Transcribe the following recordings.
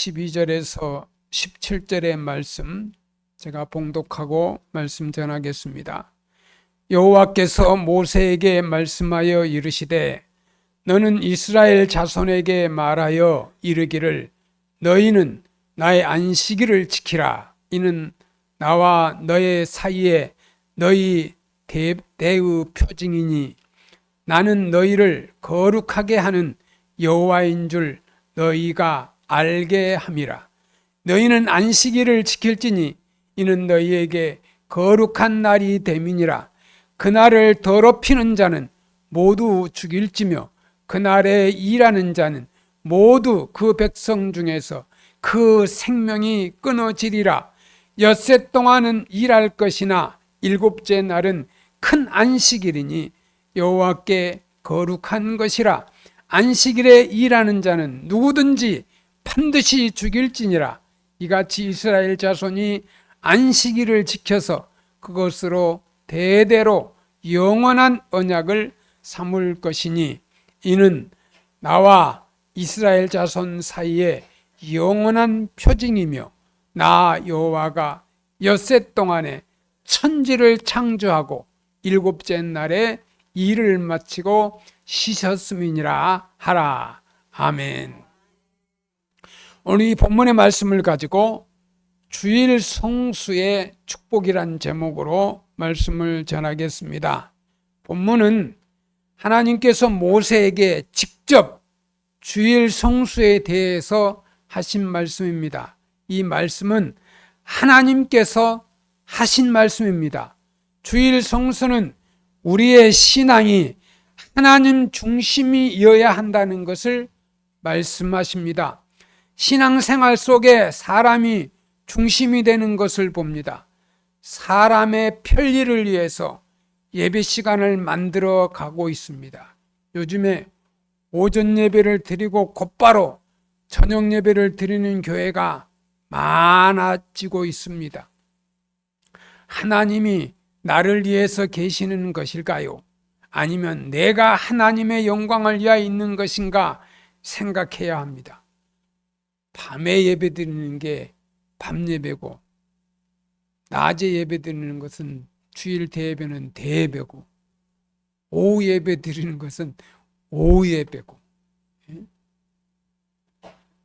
12절에서 17절의 말씀 제가 봉독하고 말씀 전하겠습니다. 여호와께서 모세에게 말씀하여 이르시되 너는 이스라엘 자손에게 말하여 이르기를 너희는 나의 안식일을 지키라. 이는 나와 너의 사이에 너희 대의 표징이니 나는 너희를 거룩하게 하는 여호와인 줄 너희가 알게 함이라. 너희는 안식일을 지킬지니 이는 너희에게 거룩한 날이 됨이니라. 그날을 더럽히는 자는 모두 죽일지며 그날에 일하는 자는 모두 그 백성 중에서 그 생명이 끊어지리라. 엿새 동안은 일할 것이나 일곱째 날은 큰 안식일이니 여호와께 거룩한 것이라. 안식일에 일하는 자는 누구든지 반드시 죽일지니라. 이같이 이스라엘 자손이 안식일을 지켜서 그것으로 대대로 영원한 언약을 삼을 것이니 이는 나와 이스라엘 자손 사이에 영원한 표징이며 나 여호와가 엿새 동안에 천지를 창조하고 일곱째 날에 일을 마치고 쉬셨음이니라 하라. 아멘. 오늘 이 본문의 말씀을 가지고 주일 성수의 축복이란 제목으로 말씀을 전하겠습니다. 본문은 하나님께서 모세에게 직접 주일 성수에 대해서 하신 말씀입니다. 이 말씀은 하나님께서 하신 말씀입니다. 주일 성수는 우리의 신앙이 하나님 중심이어야 한다는 것을 말씀하십니다. 신앙생활 속에 사람이 중심이 되는 것을 봅니다. 사람의 편리를 위해서 예배 시간을 만들어 가고 있습니다. 요즘에 오전 예배를 드리고 곧바로 저녁 예배를 드리는 교회가 많아지고 있습니다. 하나님이 나를 위해서 계시는 것일까요? 아니면 내가 하나님의 영광을 위하여 있는 것인가 생각해야 합니다. 밤에 예배 드리는 게 밤 예배고 낮에 예배 드리는 것은 주일 대예배는 대예배고 오후 예배 드리는 것은 오후 예배고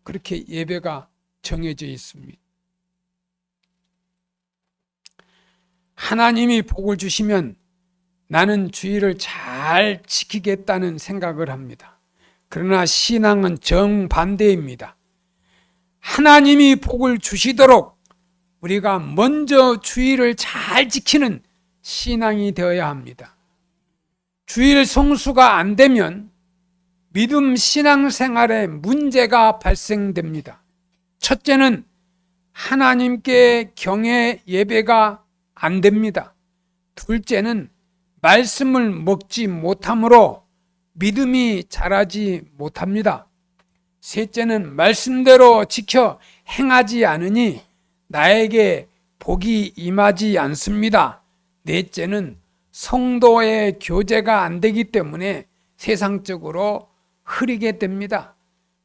그렇게 예배가 정해져 있습니다. 하나님이 복을 주시면 나는 주일을 잘 지키겠다는 생각을 합니다. 그러나 신앙은 정반대입니다. 하나님이 복을 주시도록 우리가 먼저 주일을 잘 지키는 신앙이 되어야 합니다. 주일 성수가 안 되면 믿음 신앙생활에 문제가 발생됩니다. 첫째는 하나님께 경외 예배가 안 됩니다. 둘째는 말씀을 먹지 못함으로 믿음이 자라지 못합니다. 셋째는 말씀대로 지켜 행하지 않으니 나에게 복이 임하지 않습니다. 넷째는 성도의 교제가 안 되기 때문에 세상적으로 흐리게 됩니다.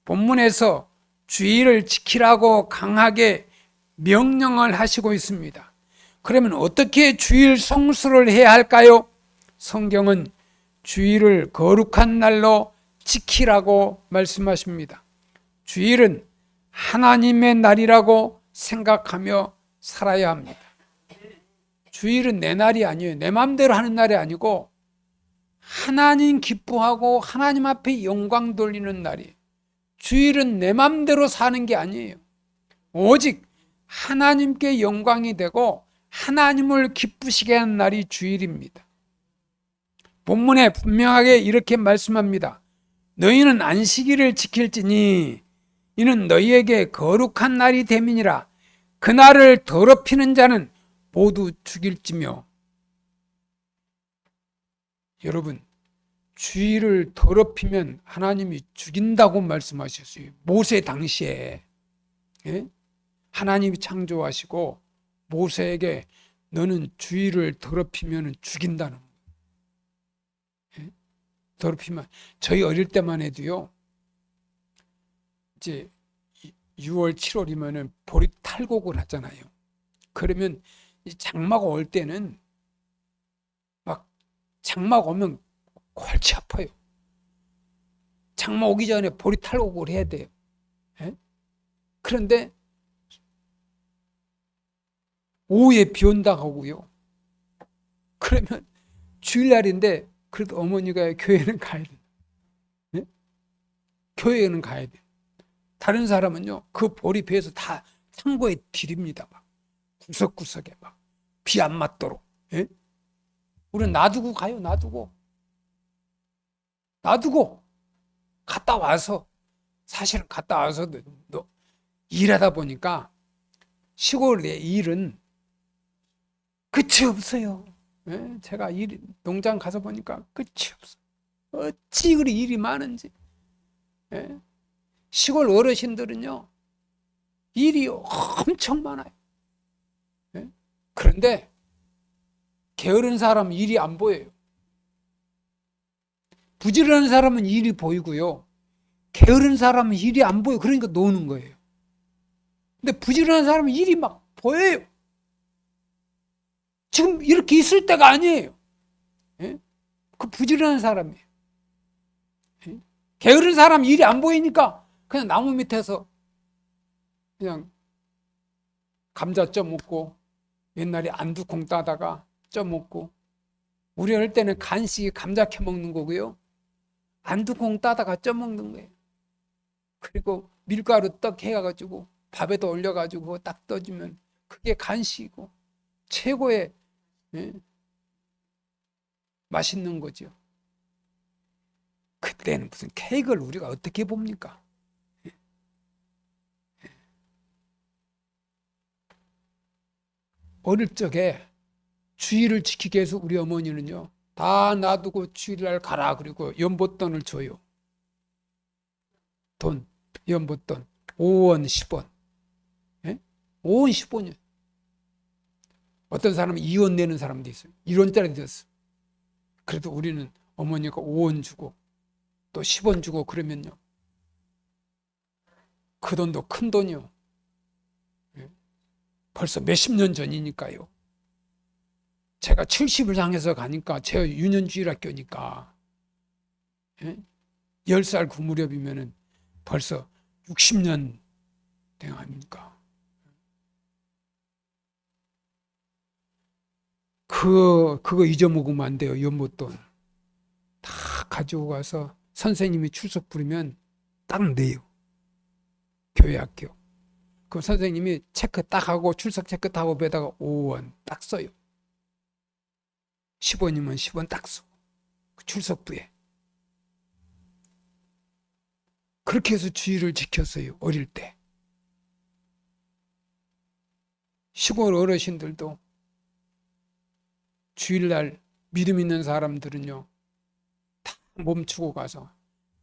본문에서 주일을 지키라고 강하게 명령을 하시고 있습니다. 그러면 어떻게 주일 성수를 해야 할까요? 성경은 주일을 거룩한 날로 지키라고 말씀하십니다. 주일은 하나님의 날이라고 생각하며 살아야 합니다. 주일은 내 날이 아니에요. 내 마음대로 하는 날이 아니고 하나님 기뻐하고 하나님 앞에 영광 돌리는 날이에요. 주일은 내 마음대로 사는 게 아니에요. 오직 하나님께 영광이 되고 하나님을 기쁘시게 하는 날이 주일입니다. 본문에 분명하게 이렇게 말씀합니다. 너희는 안식일을 지킬지니 이는 너희에게 거룩한 날이 됨이니라. 그날을 더럽히는 자는 모두 죽일지며. 여러분, 주일을 더럽히면 하나님이 죽인다고 말씀하셨어요. 모세 당시에 하나님이 창조하시고 모세에게 너는 주일을 더럽히면 죽인다는 거예요. 더럽히면 저희 어릴 때만 해도요. 이제 6월, 7월이면은 보리 탈곡을 하잖아요. 그러면 이 장마가 올 때는 막 장마가 오면 골치 아파요. 장마 오기 전에 보리 탈곡을 해야 돼요. 예? 그런데 오후에 비 온다고 하고요. 그러면 주일날인데 그래도 어머니가 교회는 가야 돼요. 예? 교회는 가야 돼요. 다른 사람은요, 그 보리 배에서 다 창고에 들입니다. 막 구석구석에 막 비 안 맞도록. 예? 우리는 놔두고 가요. 놔두고 갔다 와서, 사실은 갔다 와서도 일하다 보니까 시골의 일은 끝이 없어요. 예? 제가 농장 가서 보니까 끝이 없어요. 어찌 그리 일이 많은지. 예? 시골 어르신들은요, 일이 엄청 많아요. 예? 그런데 게으른 사람은 일이 안 보여요. 부지런한 사람은 일이 보이고요. 게으른 사람은 일이 안 보여. 그러니까 노는 거예요. 근데 부지런한 사람은 일이 막 보여요. 지금 이렇게 있을 때가 아니에요. 예? 그 부지런한 사람이에요. 예? 게으른 사람은 일이 안 보이니까 그냥 나무 밑에서 그냥 감자 쪄먹고, 옛날에 안두콩 따다가 쪄먹고, 우리 할 때는 간식이 감자 캐먹는 거고요. 안두콩 따다가 쪄먹는 거예요. 그리고 밀가루 떡 해가지고 밥에다 올려가지고 딱 떠주면 그게 간식이고 최고의, 예? 맛있는 거죠. 그때는 무슨 케이크를 우리가 어떻게 봅니까? 어릴 적에 주일을 지키기 위해서 우리 어머니는요, 다 놔두고 주일날 가라 그리고 연못돈을 줘요. 돈, 연못돈 5원, 10원. 예? 5원, 10원이요. 어떤 사람은 2원 내는 사람도 있어요. 1원짜리 됐어. 그래도 우리는 어머니가 5원 주고 또 10원 주고 그러면요, 그 돈도 큰 돈이요. 예? 벌써 몇십 년 전이니까요. 제가 70을 향해서 가니까 제가 유년주일학교니까, 예? 10살 그 무렵이면은 벌써 60년 된 아닙니까? 그거 잊어먹으면 안 돼요. 연못돈 다 가지고 가서 선생님이 출석 부르면 딱 내요. 교회 학교. 그럼 선생님이 체크 딱 하고 출석 체크 딱 하고 배다가 5원 딱 써요. 10원이면 10원 딱 써. 출석부에. 그렇게 해서 주의를 지켰어요. 어릴 때. 시골 어르신들도 주일날 믿음 있는 사람들은요, 다 멈추고 가서,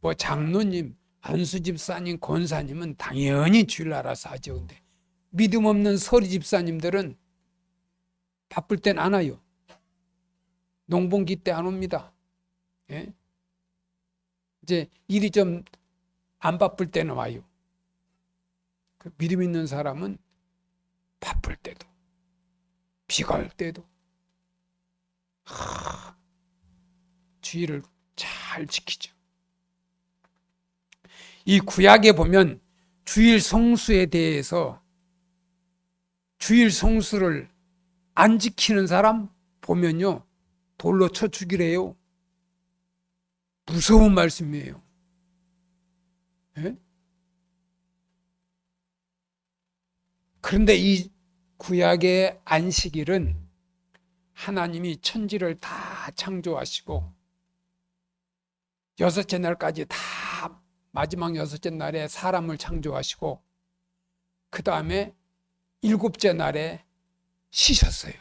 뭐 장로님, 안수집사님, 권사님은 당연히 주일날 알아서 하죠. 근데 믿음 없는 서리 집사님들은 바쁠 땐 안 와요. 농번기 때 안 옵니다. 예? 이제 일이 좀 안 바쁠 때는 와요. 그 믿음 있는 사람은 바쁠 때도, 비가 올 때도 주의를 잘 지키죠. 이 구약에 보면 주일 성수에 대해서, 주일 성수를 안 지키는 사람 보면요, 돌로 쳐 죽이래요. 무서운 말씀이에요. 예? 그런데 이 구약의 안식일은 하나님이 천지를 다 창조하시고 여섯째 날까지 다, 마지막 여섯째 날에 사람을 창조하시고 그 다음에 일곱째 날에 쉬셨어요.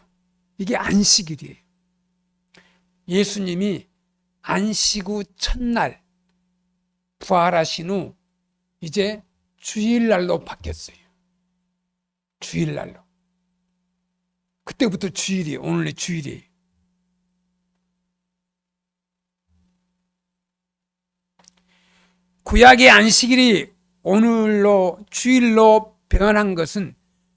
이게 안식일이에요. 예수님이 안식 후 첫날 부활하신 후 이제 주일날로 바뀌었어요. 주일날로. 그때부터 주일이에요. 오늘의 주일이에요. 구약의 안식일이 오늘로 주일로 변한 것은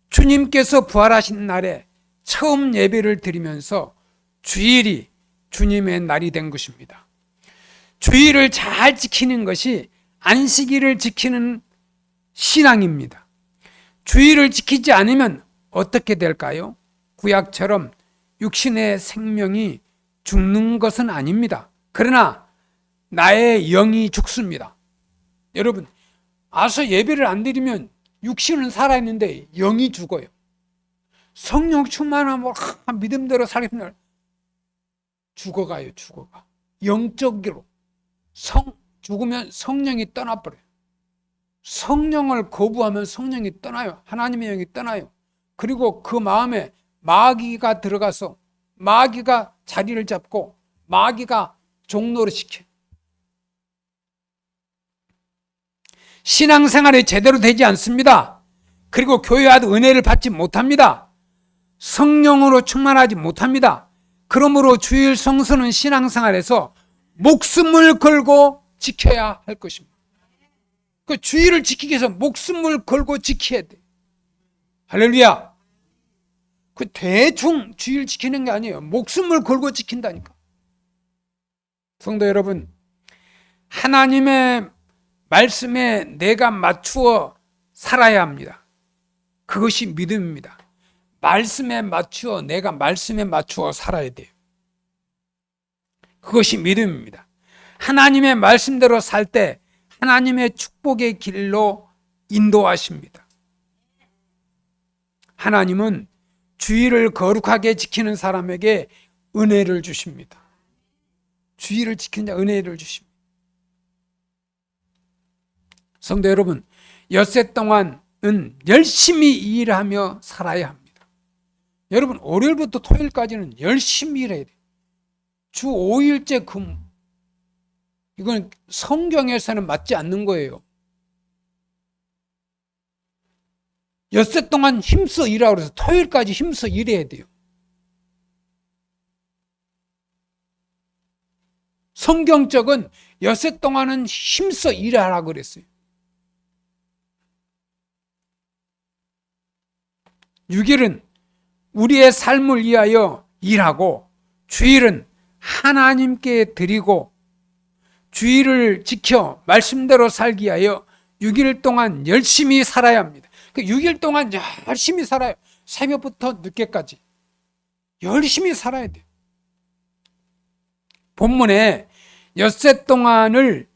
주님께서 부활하신 날에 처음 예배를 드리면서 주일이 주님의 날이 된 것입니다. 주일을 잘 지키는 것이 안식일을 지키는 신앙입니다. 주일을 지키지 않으면 어떻게 될까요? 구약처럼 육신의 생명이 죽는 것은 아닙니다. 그러나 나의 영이 죽습니다. 여러분, 와서 예배를 안 드리면 육신은 살아있는데 영이 죽어요. 성령 충만하면 믿음대로 살면 죽어가요. 죽어가. 영적으로 죽으면 성령이 떠나버려요. 성령을 거부하면 성령이 떠나요. 하나님의 영이 떠나요. 그리고 그 마음에 마귀가 들어가서 마귀가 자리를 잡고 마귀가 종노릇 시켜요. 신앙생활이 제대로 되지 않습니다. 그리고 교회 와도 은혜를 받지 못합니다. 성령으로 충만하지 못합니다. 그러므로 주일 성수는 신앙생활에서 목숨을 걸고 지켜야 할 것입니다. 그 주일을 지키기 위해서 목숨을 걸고 지켜야 돼. 할렐루야. 그 대충 주일 지키는 게 아니에요. 목숨을 걸고 지킨다니까. 성도 여러분, 하나님의 말씀에 내가 맞추어 살아야 합니다. 그것이 믿음입니다. 말씀에 맞추어 내가 말씀에 맞추어 살아야 돼요. 그것이 믿음입니다. 하나님의 말씀대로 살 때 하나님의 축복의 길로 인도하십니다. 하나님은 주일을 거룩하게 지키는 사람에게 은혜를 주십니다. 주일을 지키는 자 은혜를 주십니다. 성도 여러분, 엿새 동안은 열심히 일하며 살아야 합니다. 여러분, 월요일부터 토요일까지는 열심히 일해야 돼요. 주 5일째 근무. 이건 성경에서는 맞지 않는 거예요. 엿새 동안 힘써 일하고 그래서 토요일까지 힘써 일해야 돼요. 성경적은 엿새 동안은 힘써 일하라고 그랬어요. 6일은 우리의 삶을 위하여 일하고 주일은 하나님께 드리고 주일을 지켜 말씀대로 살기 위하여 6일 동안 열심히 살아야 합니다. 6일 동안 열심히 살아요. 새벽부터 늦게까지 열심히 살아야 돼요. 본문에 엿새 동안을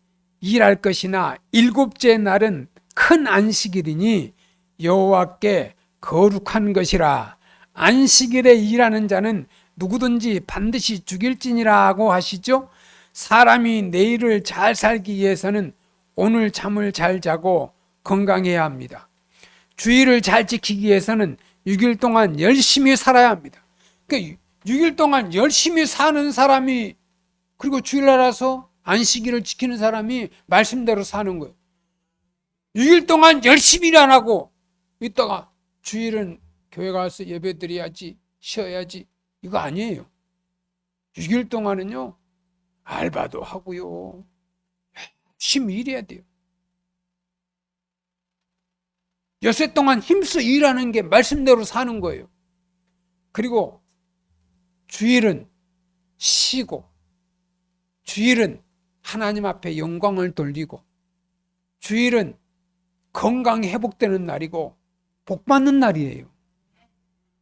일할 것이나 일곱째 날은 큰 안식일이니 여호와께 거룩한 것이라. 안식일에 일하는 자는 누구든지 반드시 죽일지니라고 하시죠. 사람이 내일을 잘 살기 위해서는 오늘 잠을 잘 자고 건강해야 합니다. 주일을 잘 지키기 위해서는 6일 동안 열심히 살아야 합니다. 그러니까 6일 동안 열심히 사는 사람이, 그리고 주일날 와서 안식일을 지키는 사람이 말씀대로 사는 거예요. 6일 동안 열심히 일 안 하고 있다가 주일은 교회 가서 예배 드려야지, 쉬어야지, 이거 아니에요. 6일 동안은요, 알바도 하고요, 열심히 일해야 돼요. 엿새 동안 힘써 일하는 게 말씀대로 사는 거예요. 그리고 주일은 쉬고, 주일은 하나님 앞에 영광을 돌리고, 주일은 건강이 회복되는 날이고 복 받는 날이에요.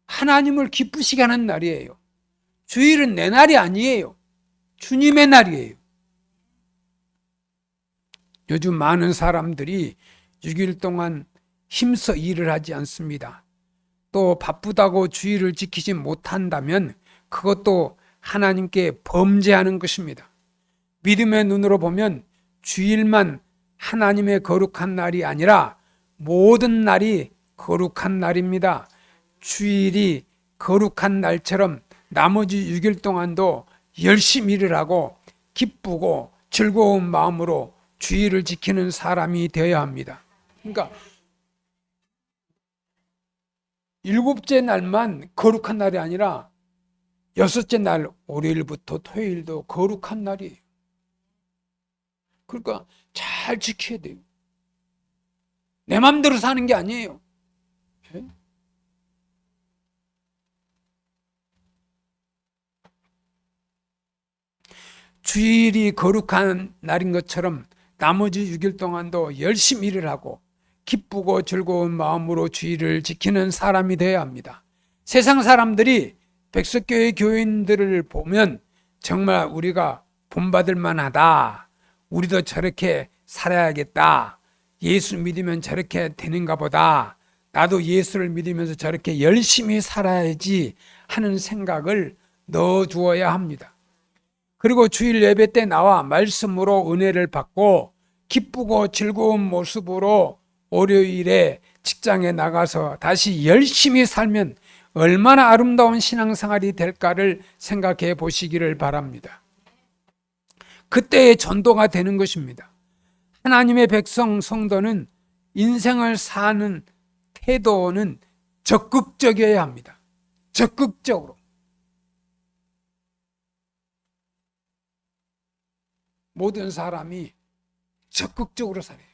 하나님을 기쁘시게 하는 날이에요. 주일은 내 날이 아니에요. 주님의 날이에요. 요즘 많은 사람들이 6일 동안 힘써 일을 하지 않습니다. 또 바쁘다고 주일을 지키지 못한다면 그것도 하나님께 범죄하는 것입니다. 믿음의 눈으로 보면 주일만 하나님의 거룩한 날이 아니라 모든 날이 거룩한 날입니다. 주일이 거룩한 날처럼 나머지 6일 동안도 열심히 일을 하고 기쁘고 즐거운 마음으로 주일을 지키는 사람이 되어야 합니다. 그러니까 일곱째 날만 거룩한 날이 아니라 여섯째 날 월요일부터 토요일도 거룩한 날이에요. 그러니까 잘 지켜야 돼요. 내 마음대로 사는 게 아니에요. 주일이 거룩한 날인 것처럼 나머지 6일 동안도 열심히 일을 하고 기쁘고 즐거운 마음으로 주일을 지키는 사람이 되어야 합니다. 세상 사람들이 백석교회 교인들을 보면 정말 우리가 본받을 만하다. 우리도 저렇게 살아야겠다. 예수 믿으면 저렇게 되는가 보다. 나도 예수를 믿으면서 저렇게 열심히 살아야지 하는 생각을 넣어주어야 합니다. 그리고 주일 예배 때 나와 말씀으로 은혜를 받고 기쁘고 즐거운 모습으로 월요일에 직장에 나가서 다시 열심히 살면 얼마나 아름다운 신앙생활이 될까를 생각해 보시기를 바랍니다. 그때의 전도가 되는 것입니다. 하나님의 백성 성도는 인생을 사는 태도는 적극적이어야 합니다. 적극적으로. 모든 사람이 적극적으로 살아요.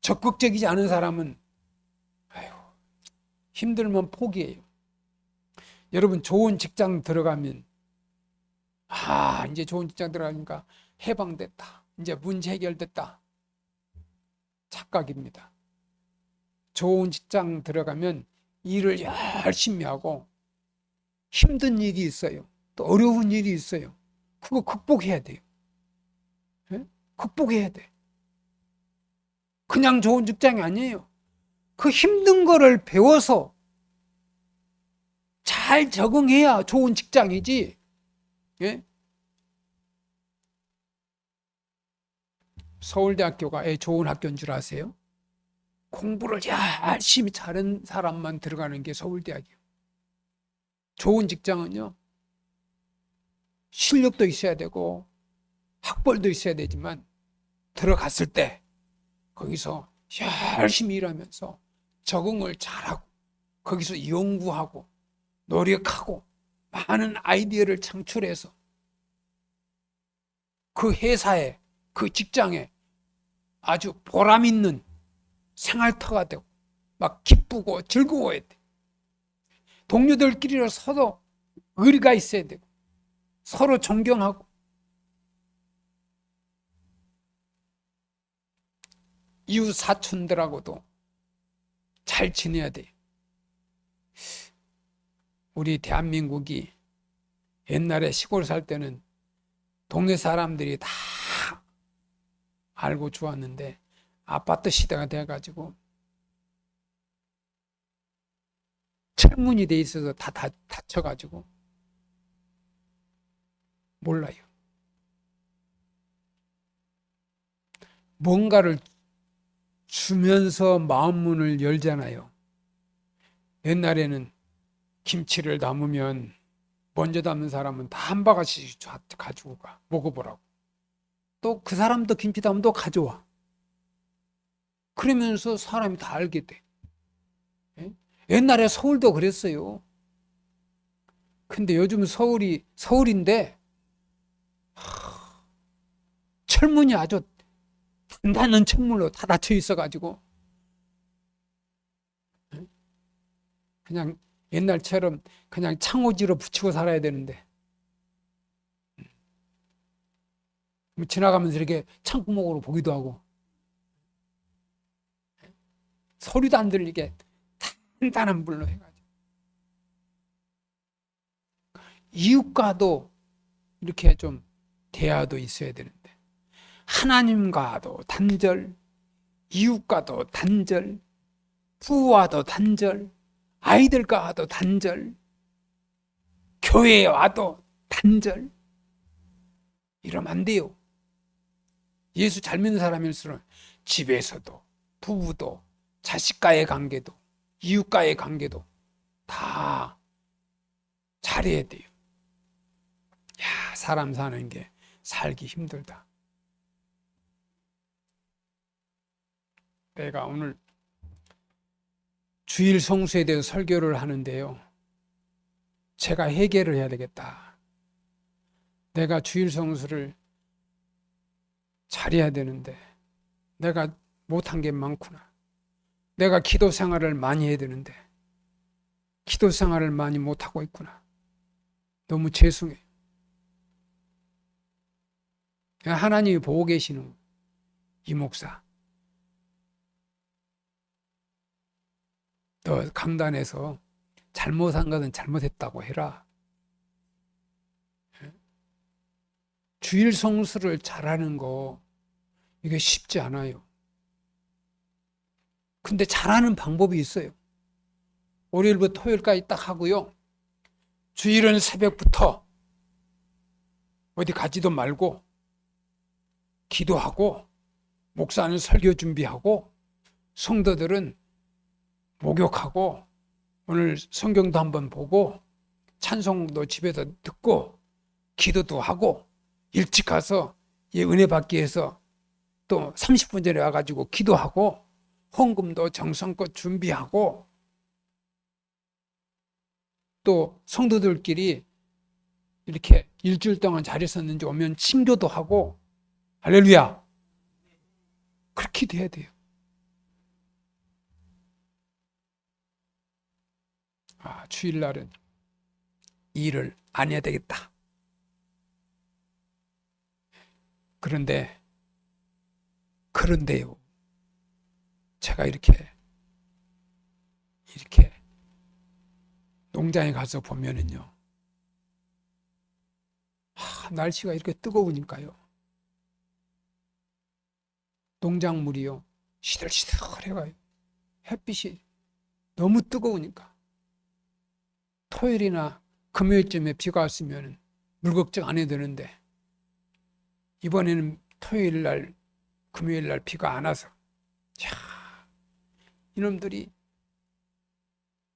적극적이지 않은 사람은 힘들면 포기해요. 여러분 좋은 직장 들어가면 이제 좋은 직장 들어가니까 해방됐다. 이제 문제 해결됐다. 착각입니다. 좋은 직장 들어가면 일을 열심히 하고 힘든 일이 있어요. 또 어려운 일이 있어요. 그거 극복해야 돼요. 극복해야 돼. 그냥 좋은 직장이 아니에요. 그 힘든 거를 배워서 잘 적응해야 좋은 직장이지. 예? 서울대학교가 좋은 학교인 줄 아세요? 공부를 열심히 잘한 사람만 들어가는 게 서울대학이에요. 좋은 직장은요, 실력도 있어야 되고 학벌도 있어야 되지만 들어갔을 때 거기서 열심히 일하면서 적응을 잘하고 거기서 연구하고 노력하고 많은 아이디어를 창출해서 그 회사에 그 직장에 아주 보람 있는 생활터가 되고 막 기쁘고 즐거워야 돼. 동료들끼리 서로 의리가 있어야 되고 서로 존경하고 이웃 사촌들하고도 잘 지내야 돼요. 우리 대한민국이 옛날에 시골 살 때는 동네 사람들이 다 알고 좋았는데 아파트 시대가 돼가지고 철문이 돼 있어서 다 닫혀가지고 몰라요. 뭔가를 주면서 마음문을 열잖아요. 옛날에는 김치를 담으면 먼저 담는 사람은 다 한 바가지씩 가지고 가 먹어보라고. 또 그 사람도 김치 담으면 또 가져와. 그러면서 사람이 다 알게 돼. 옛날에 서울도 그랬어요. 근데 요즘 서울인데 철문이 아주 단단한 철문으로 다 닫혀 있어가지고 그냥 옛날처럼 그냥 창호지로 붙이고 살아야 되는데 지나가면서 이렇게 창구멍으로 보기도 하고 소리도 안 들리게 단단한 불로 해가지고 이웃과도 이렇게 좀 대화도 있어야 되는데 하나님과도 단절, 이웃과도 단절, 부와도 단절, 아이들과도 단절, 교회에 와도 단절. 이러면 안 돼요. 예수 잘 믿는 사람일수록 집에서도 부부도 자식과의 관계도 이웃과의 관계도 다 잘해야 돼요. 야, 사람 사는 게 살기 힘들다. 내가 오늘 주일 성수에 대해서 설교를 하는데요. 제가 해결을 해야 되겠다. 내가 주일 성수를 잘해야 되는데 내가 못한 게 많구나. 내가 기도 생활을 많이 해야 되는데 기도 생활을 많이 못하고 있구나. 너무 죄송해. 하나님이 보고 계시는 이 목사. 너 강단에서 잘못한 것은 잘못했다고 해라. 주일 성수를 잘하는 거 이게 쉽지 않아요. 근데 잘하는 방법이 있어요. 월요일부터 토요일까지 딱 하고요. 주일은 새벽부터 어디 가지도 말고 기도하고 목사는 설교 준비하고 성도들은 목욕하고 오늘 성경도 한번 보고 찬송도 집에서 듣고 기도도 하고 일찍 가서 은혜 받기 위해서 또 30분 전에 와가지고 기도하고 헌금도 정성껏 준비하고 또 성도들끼리 이렇게 일주일 동안 잘 있었는지 오면 친교도 하고 할렐루야. 그렇게 돼야 돼요. 주일날은 일을 안 해야 되겠다. 그런데요. 제가 이렇게 농장에 가서 보면은요. 날씨가 이렇게 뜨거우니까요. 농작물이요. 시들시들해가요. 햇빛이 너무 뜨거우니까. 토요일이나 금요일쯤에 비가 왔으면 물 걱정 안 해도 되는데 이번에는 토요일날, 금요일날 비가 안 와서 이놈들이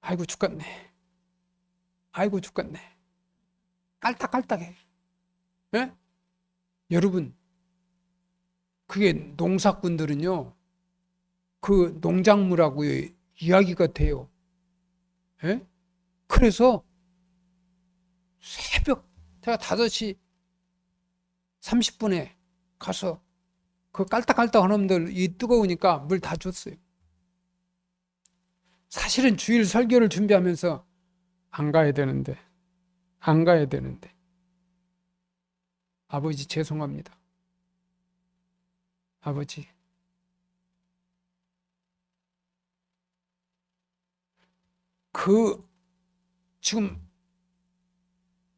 아이고 죽겠네. 깔딱깔딱해. 예? 여러분, 그게 농사꾼들은요, 그 농작물하고 이야기가 돼요. 예? 그래서 새벽 제가 5시 30분에 가서 그 깔딱깔딱한 놈들 이 뜨거우니까 물 다 줬어요. 사실은 주일 설교를 준비하면서 안 가야 되는데 아버지 죄송합니다. 아버지 지금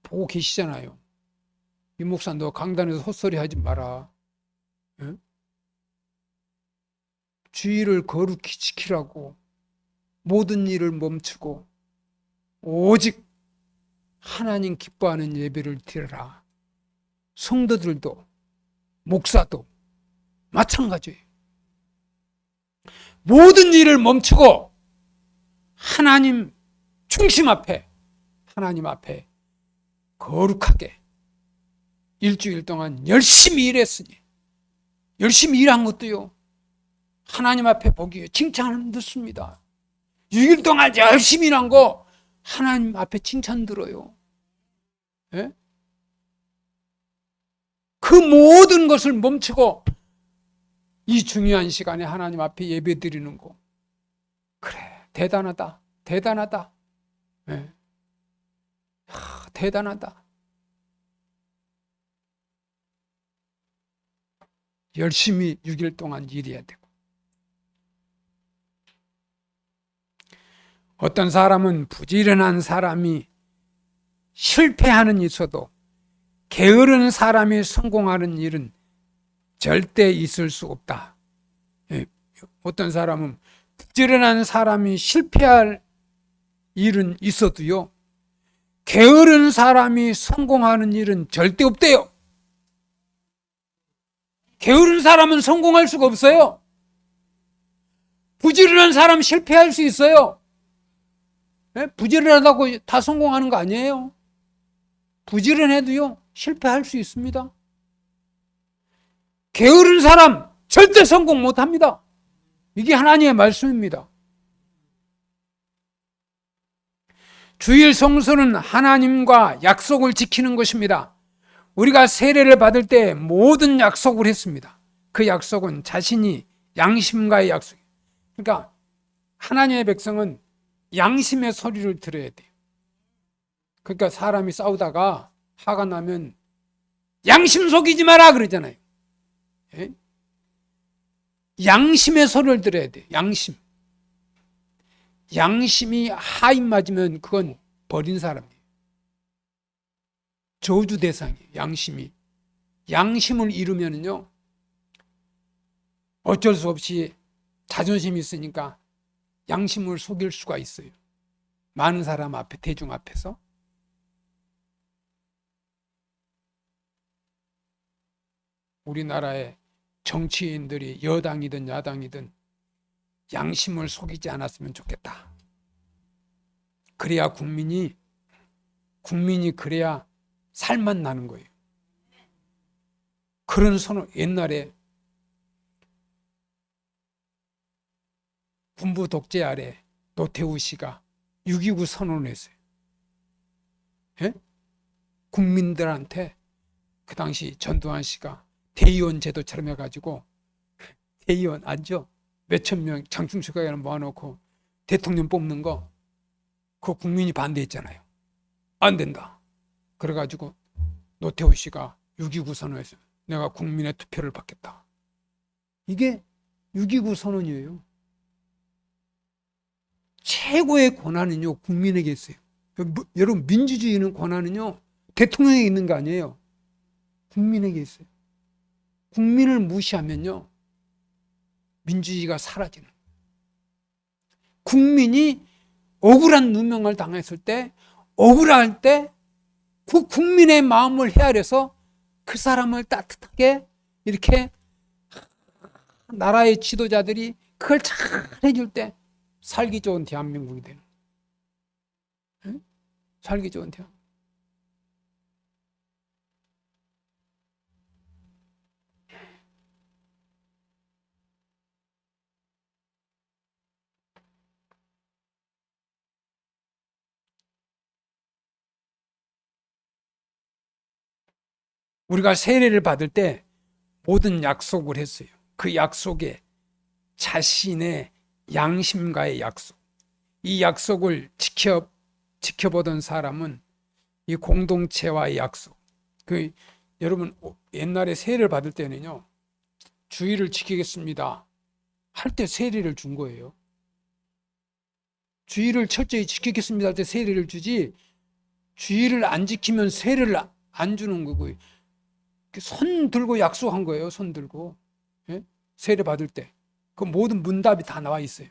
보고 계시잖아요. 이 목사 너 강단에서 헛소리 하지 마라. 응? 주일을 거룩히 지키라고 모든 일을 멈추고 오직 하나님 기뻐하는 예배를 드려라. 성도들도 목사도 마찬가지예요. 모든 일을 멈추고 하나님 중심 앞에 하나님 앞에 거룩하게 일주일 동안 열심히 일했으니 열심히 일한 것도요 하나님 앞에 보기에 칭찬을 듣습니다. 6일 동안 열심히 일한 거 하나님 앞에 칭찬 들어요. 예? 그 모든 것을 멈추고 이 중요한 시간에 하나님 앞에 예배 드리는 거 그래 대단하다. 예. 대단하다. 열심히 6일 동안 일해야 되고 어떤 사람은 부지런한 사람이 실패하는 있어도 게으른 사람이 성공하는 일은 절대 있을 수 없다. 어떤 사람은 부지런한 사람이 실패할 일은 있어도요 게으른 사람이 성공하는 일은 절대 없대요. 게으른 사람은 성공할 수가 없어요. 부지런한 사람 실패할 수 있어요. 부지런하다고 다 성공하는 거 아니에요. 부지런해도요 실패할 수 있습니다. 게으른 사람 절대 성공 못합니다. 이게 하나님의 말씀입니다. 주일 성수는 하나님과 약속을 지키는 것입니다. 우리가 세례를 받을 때 모든 약속을 했습니다. 그 약속은 자신이 양심과의 약속이에요. 그러니까 하나님의 백성은 양심의 소리를 들어야 돼요. 그러니까 사람이 싸우다가 화가 나면 양심 속이지 마라 그러잖아요. 예? 양심의 소리를 들어야 돼요. 양심이 하인 맞으면 그건 버린 사람이에요. 저주 대상이에요. 양심을 잃으면요 어쩔 수 없이 자존심이 있으니까 양심을 속일 수가 있어요. 많은 사람 앞에, 대중 앞에서. 우리나라의 정치인들이 여당이든 야당이든 양심을 속이지 않았으면 좋겠다. 그래야 국민이 그래야 살맛 나는 거예요. 그런 선언, 옛날에 군부 독재 아래 노태우 씨가 6.29 선언을 했어요. 예? 국민들한테 그 당시 전두환 씨가 대의원 제도처럼 해가지고 대의원 알죠? 몇천 명 장충식회관에 모아놓고 대통령 뽑는 거 그거 국민이 반대했잖아요. 안 된다. 그래가지고 노태우 씨가 6.29 선언에서 내가 국민의 투표를 받겠다. 이게 6.29 선언이에요. 최고의 권한은요 국민에게 있어요. 여러분 민주주의는 권한은요 대통령에게 있는 거 아니에요. 국민에게 있어요. 국민을 무시하면요 민주주의가 사라지는 거예요. 국민이 억울한 누명을 당했을 때, 억울할 때 그 국민의 마음을 헤아려서 그 사람을 따뜻하게 이렇게 나라의 지도자들이 그걸 잘 해줄 때 살기 좋은 대한민국이 되는 거예요. 살기 좋은 대한민국. 우리가 세례를 받을 때 모든 약속을 했어요. 그 약속에 자신의 양심과의 약속, 이 약속을 지켜보던 사람은 이 공동체와의 약속. 여러분 옛날에 세례를 받을 때는요 주의를 지키겠습니다 할 때 세례를 준 거예요. 주의를 철저히 지키겠습니다 할 때 세례를 주지, 주의를 안 지키면 세례를 안 주는 거고요. 손 들고 약속한 거예요. 손 들고. 예? 세례 받을 때. 그 모든 문답이 다 나와 있어요.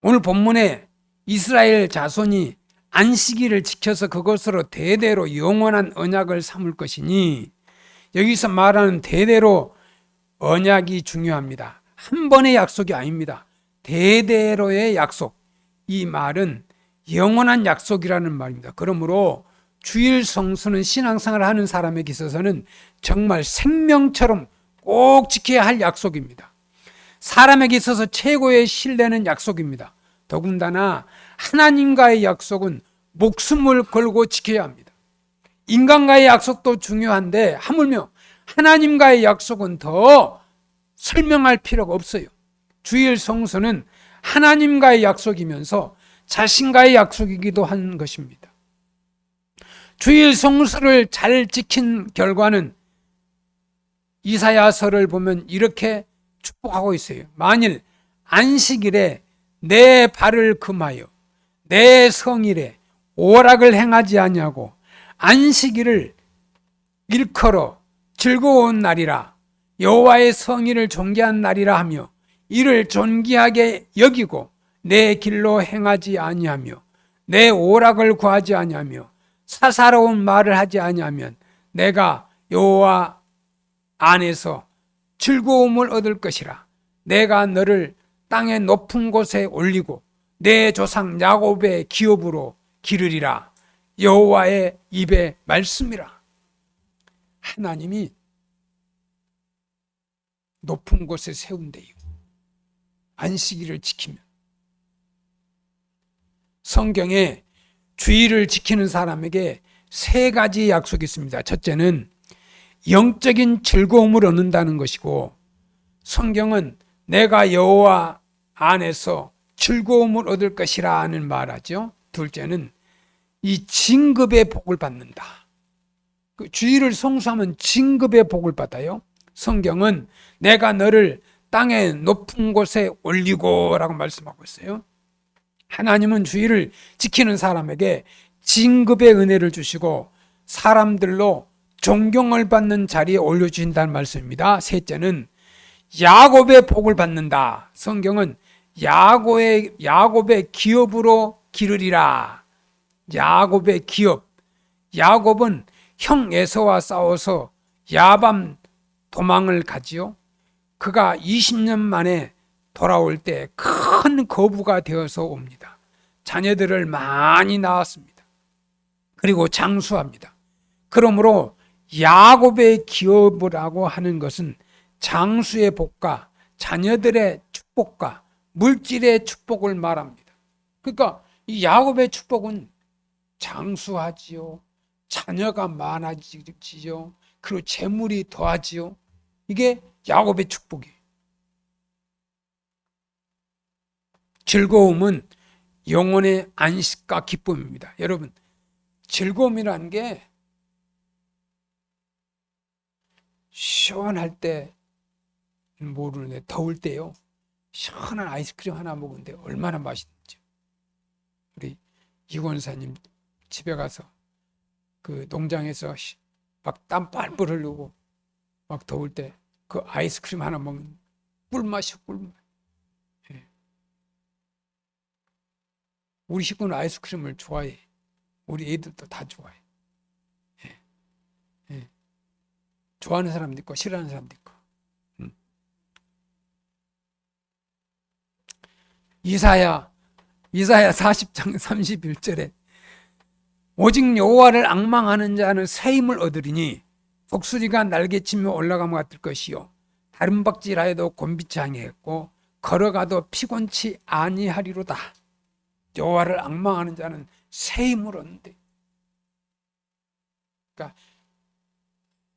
오늘 본문에 이스라엘 자손이 안식일을 지켜서 그것으로 대대로 영원한 언약을 삼을 것이니, 여기서 말하는 대대로 언약이 중요합니다. 한 번의 약속이 아닙니다. 대대로의 약속. 이 말은 영원한 약속이라는 말입니다. 그러므로 주일 성수는 신앙생활을 하는 사람에게 있어서는 정말 생명처럼 꼭 지켜야 할 약속입니다. 사람에게 있어서 최고의 신뢰는 약속입니다. 더군다나 하나님과의 약속은 목숨을 걸고 지켜야 합니다. 인간과의 약속도 중요한데 하물며 하나님과의 약속은 더 설명할 필요가 없어요. 주일 성수는 하나님과의 약속이면서 자신과의 약속이기도 한 것입니다. 주일 성수를 잘 지킨 결과는 이사야서를 보면 이렇게 축복하고 있어요. 만일 안식일에 내 발을 금하여 내 성일에 오락을 행하지 아니하고 안식일을 일컬어 즐거운 날이라 여호와의 성일을 존귀한 날이라 하며 이를 존귀하게 여기고 내 길로 행하지 아니하며 내 오락을 구하지 아니하며 사사로운 말을 하지 아니하면 내가 여호와 안에서 즐거움을 얻을 것이라. 내가 너를 땅의 높은 곳에 올리고 내 조상 야곱의 기업으로 기르리라. 여호와의 입의 말씀이라. 하나님이 높은 곳에 세운대요. 안식일을 지키면. 성경에 주일을 지키는 사람에게 세 가지 약속이 있습니다. 첫째는 영적인 즐거움을 얻는다는 것이고, 성경은 내가 여호와 안에서 즐거움을 얻을 것이라 하는 말하죠. 둘째는 이 징급의 복을 받는다. 그 주의를 성수하면 징급의 복을 받아요. 성경은 내가 너를 땅의 높은 곳에 올리고 라고 말씀하고 있어요. 하나님은 주의를 지키는 사람에게 징급의 은혜를 주시고 사람들로 존경을 받는 자리에 올려주신다는 말씀입니다. 셋째는 야곱의 복을 받는다. 성경은 야곱의 기업으로 기르리라. 야곱의 기업. 야곱은 형 에서와 싸워서 야밤 도망을 가지요. 그가 20년 만에 돌아올 때 큰 거부가 되어서 옵니다. 자녀들을 많이 낳았습니다. 그리고 장수합니다. 그러므로 야곱의 기업이라고 하는 것은 장수의 복과 자녀들의 축복과 물질의 축복을 말합니다. 그러니까 이 야곱의 축복은 장수하지요. 자녀가 많아지죠. 그리고 재물이 더하지요. 이게 야곱의 축복이에요. 즐거움은 영혼의 안식과 기쁨입니다. 여러분, 즐거움이라는 게 시원할 때 모르는데 더울 때요. 시원한 아이스크림 하나 먹는데 얼마나 맛있는지. 우리 이권사님 집에 가서 그 농장에서 막 땀 뻘뻘 흘리고 막 더울 때 그 아이스크림 하나 먹는 꿀맛이요, 꿀맛. 예. 우리 식구는 아이스크림을 좋아해. 우리 애들도 다 좋아해. 예. 예. 좋아하는 사람도 있고 싫어하는 사람도 있고. 이사야 40장 31절에 오직 여호와를 앙망하는 자는 새 힘을 얻으리니 독수리가 날개치며 올라감과 같을 것이요 다른 박질하여도 곤비치 아니하겠고 걸어가도 피곤치 아니하리로다. 여호와를 앙망하는 자는 새 힘을 얻는데. 그러니까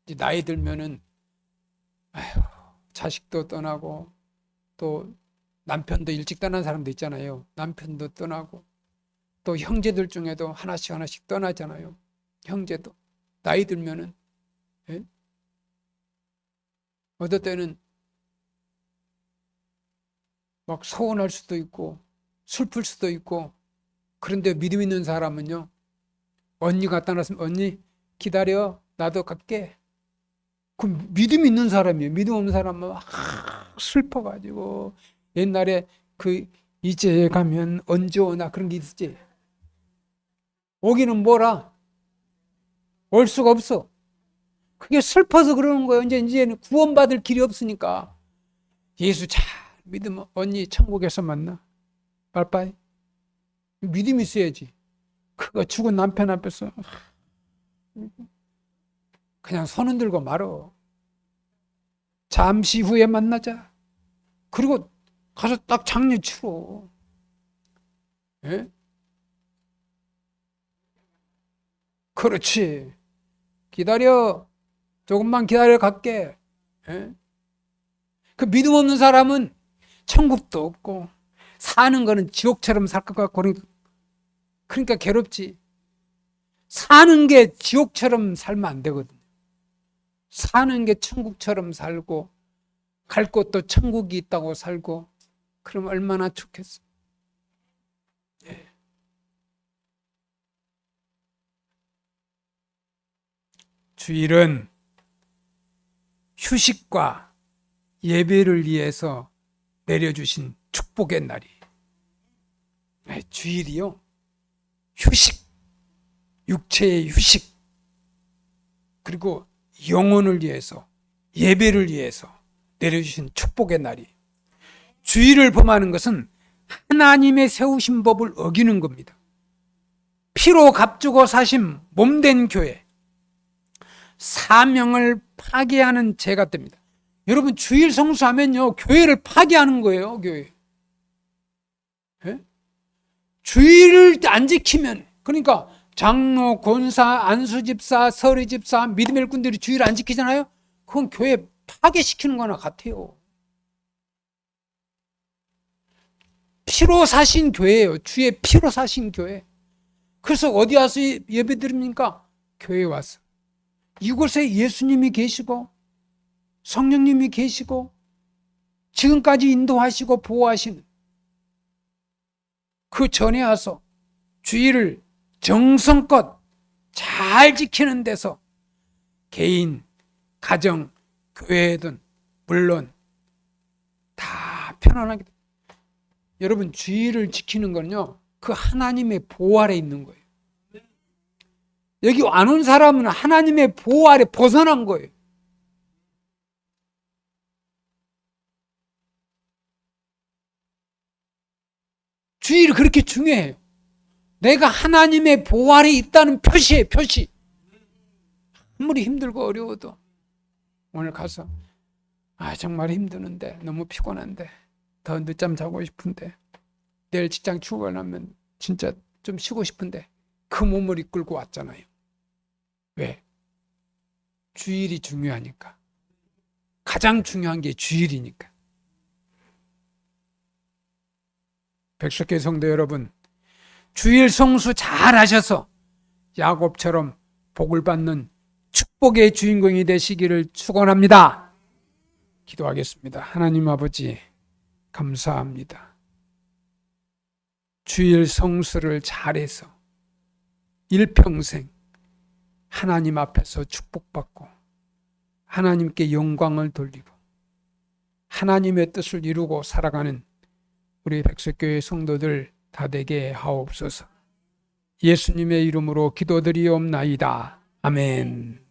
이제 나이 들면은 자식도 떠나고 또 남편도 일찍 떠난 사람도 있잖아요. 남편도 떠나고 또 형제들 중에도 하나씩 떠나잖아요. 형제도 나이 들면은. 예? 어떨 때는 막 서운할 수도 있고 슬플 수도 있고. 그런데 믿음 있는 사람은요, 언니가 떠났으면 언니 기다려, 나도 갈게. 그 믿음 있는 사람이에요. 믿음 없는 사람은 막 슬퍼가지고 옛날에 그 이제 가면 언제 오나 그런 게 있었지. 오기는 뭐라? 올 수가 없어. 그게 슬퍼서 그러는 거예요. 이제는 구원받을 길이 없으니까. 예수 잘 믿으면 언니 천국에서 만나. 빠이빠이. 믿음이 있어야지. 그거 죽은 남편 앞에서 그냥 손 흔들고 말어. 잠시 후에 만나자. 그리고 가서 딱 장례 치러. 예? 그렇지. 기다려. 조금만 기다려 갈게. 예? 그 믿음 없는 사람은 천국도 없고 사는 거는 지옥처럼 살 것 같고 그러니까 괴롭지. 사는 게 지옥처럼 살면 안 되거든. 사는 게 천국처럼 살고 갈 곳도 천국이 있다고 살고 그럼 얼마나 좋겠어. 예. 주일은 휴식과 예배를 위해서 내려주신 축복의 날이. 주일이요. 휴식, 육체의 휴식, 그리고 영혼을 위해서, 예배를 위해서 내려주신 축복의 날이. 주일을 범하는 것은 하나님의 세우신 법을 어기는 겁니다. 피로 값주고 사신 몸된 교회, 사명을 파괴하는 죄가 됩니다. 여러분, 주일 성수하면요, 교회를 파괴하는 거예요, 교회. 예? 주일을 안 지키면, 그러니까 장로, 권사, 안수집사, 서리집사, 믿음의 일꾼들이 주일을 안 지키잖아요. 그건 교회 파괴시키는 거나 같아요. 피로 사신 교회예요. 주의 피로 사신 교회. 그래서 어디 와서 예배 드립니까? 교회에 와서. 이곳에 예수님이 계시고 성령님이 계시고 지금까지 인도하시고 보호하시는 그 전에 와서 주의를 정성껏 잘 지키는 데서 개인, 가정, 교회든 물론 다 편안하게. 여러분, 주의를 지키는 건요, 그 하나님의 보호 아래 있는 거예요. 여기 안 온 사람은 하나님의 보호 아래 벗어난 거예요. 주의를 그렇게 중요해요. 내가 하나님의 보호 아래 있다는 표시예요, 표시. 아무리 힘들고 어려워도 오늘 가서 정말 힘드는데, 너무 피곤한데, 더 늦잠 자고 싶은데, 내일 직장 출근하면 진짜 좀 쉬고 싶은데 그 몸을 이끌고 왔잖아요. 왜? 주일이 중요하니까. 가장 중요한 게 주일이니까. 백석계 성도 여러분, 주일 성수 잘 하셔서 야곱처럼 복을 받는 축복의 주인공이 되시기를 축원합니다. 기도하겠습니다. 하나님 아버지, 감사합니다. 주일 성수를 잘해서 일평생 하나님 앞에서 축복받고 하나님께 영광을 돌리고 하나님의 뜻을 이루고 살아가는 우리 백석교회 성도들 다 되게 하옵소서. 예수님의 이름으로 기도드리옵나이다. 아멘.